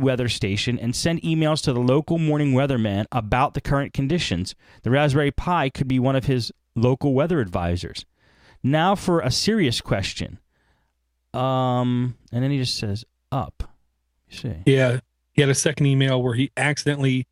weather station and send emails to the local morning weatherman about the current conditions. The Raspberry Pi could be one of his local weather advisors. Now for a serious question. And then he just says up. You see. Yeah. He had a second email where he accidentally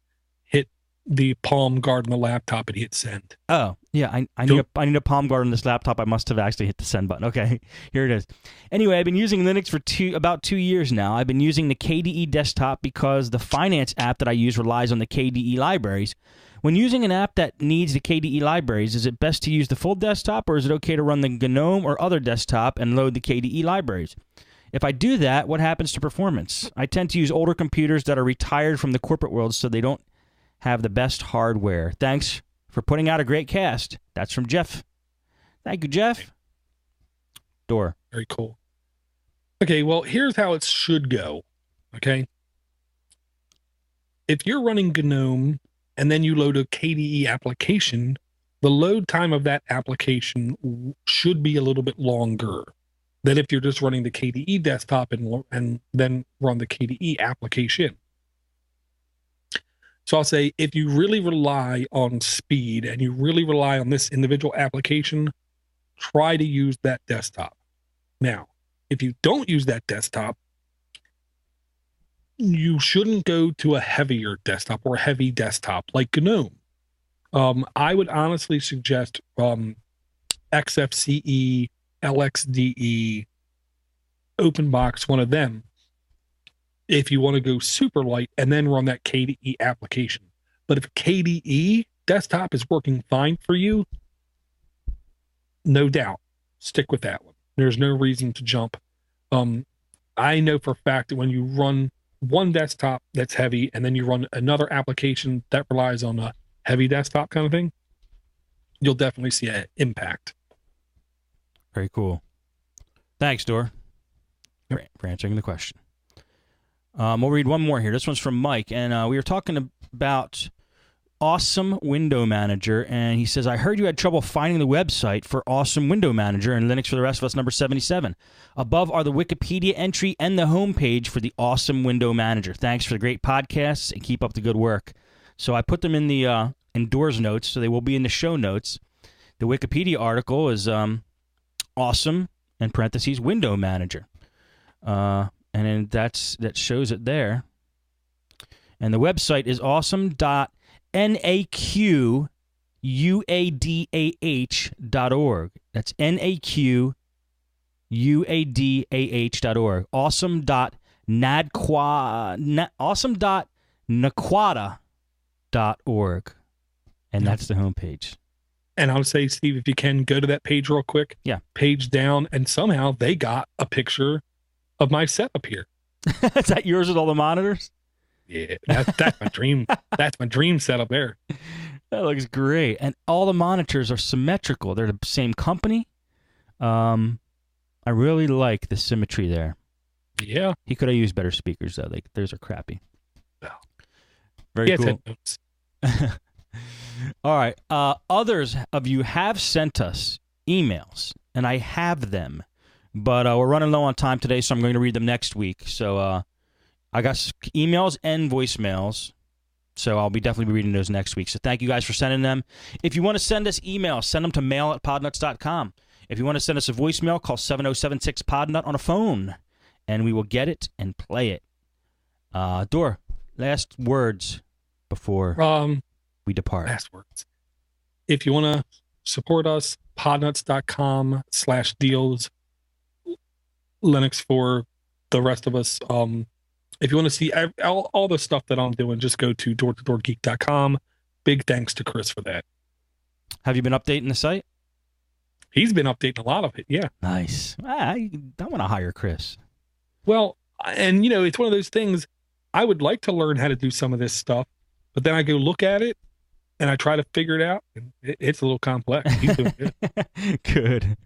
hit the palm guard on the laptop and he hit send. Oh, yeah. I need a palm guard on this laptop. I must have actually hit the send button. Okay, here it is. Anyway, I've been using Linux for about 2 years now. I've been using the KDE desktop because the finance app that I use relies on the KDE libraries. When using an app that needs the KDE libraries, is it best to use the full desktop, or is it okay to run the GNOME or other desktop and load the KDE libraries? If I do that, what happens to performance? I tend to use older computers that are retired from the corporate world, so they don't have the best hardware. Thanks for putting out a great cast. That's from Jeff. Thank you, Jeff. Door. Very cool. Okay, well, here's how it should go. Okay. If you're running GNOME and then you load a KDE application, the load time of that application should be a little bit longer than if you're just running the KDE desktop and then run the KDE application. So I'll say, if you really rely on speed and you really rely on this individual application, try to use that desktop. Now, if you don't use that desktop, you shouldn't go to a heavier desktop or a heavy desktop like GNOME. I would honestly suggest XFCE, LXDE, OpenBox, one of them, if you want to go super light and then run that KDE application. But if KDE desktop is working fine for you, no doubt, stick with that one. There's no reason to jump. I know for a fact that when you run one desktop that's heavy and then you run another application that relies on a heavy desktop kind of thing, you'll definitely see an impact. Very cool. Thanks, Dor, for answering the question. We'll read one more here. This one's from Mike, and we were talking about Awesome Window Manager, and he says, I heard you had trouble finding the website for Awesome Window Manager in Linux for the Rest of Us number 77. Above are the Wikipedia entry and the homepage for the Awesome Window Manager. Thanks for the great podcasts, and keep up the good work. So I put them in the Doors notes, so they will be in the show notes. The Wikipedia article is Awesome, in parentheses, Window Manager. And then that shows it there. And the website is awesome.naquadah.org. That's naquadah.org. Awesome.naquadah.org. And that's the homepage. And I would say, Steve, if you can, go to that page real quick. Yeah. Page down, and somehow they got a picture of my setup here. Is that yours with all the monitors? Yeah, that's my dream. That's my dream setup there. That looks great. And all the monitors are symmetrical. They're the same company. I really like the symmetry there. Yeah. He could have used better speakers, though. Theirs are crappy. Well, very cool. All right. Others of you have sent us emails, and I have them. But we're running low on time today, so I'm going to read them next week. So I got emails and voicemails, so I'll definitely be reading those next week. So thank you guys for sending them. If you want to send us emails, send them to mail@podnutz.com. If you want to send us a voicemail, call 7076-PODNUT on a phone, and we will get it and play it. Dor, last words before we depart. Last words. If you want to support us, podnutz.com/deals. Linux for the rest of us. If you want to see all the stuff that I'm doing, just go to doortodoorgeek.com. Big thanks to Chris for that. Have you been updating the site? He's been updating a lot of it, yeah. Nice. I want to hire Chris. Well, and it's one of those things, I would like to learn how to do some of this stuff, but then I go look at it and I try to figure it out, and it's a little complex. He's doing good. Good.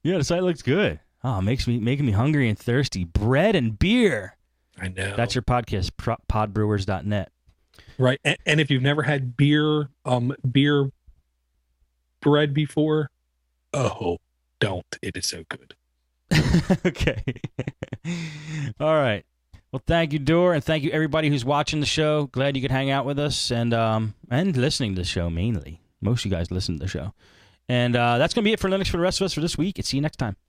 Yeah, the site looks good. Oh, making me hungry and thirsty. Bread and beer. I know. That's your podcast, podbrewers.net. Right. And if you've never had beer bread before, don't. It is so good. Okay. All right. Well, thank you, Dor, and thank you everybody who's watching the show. Glad you could hang out with us and listening to the show mainly. Most of you guys listen to the show. And that's going to be it for Linux for the rest of us for this week. And see you next time.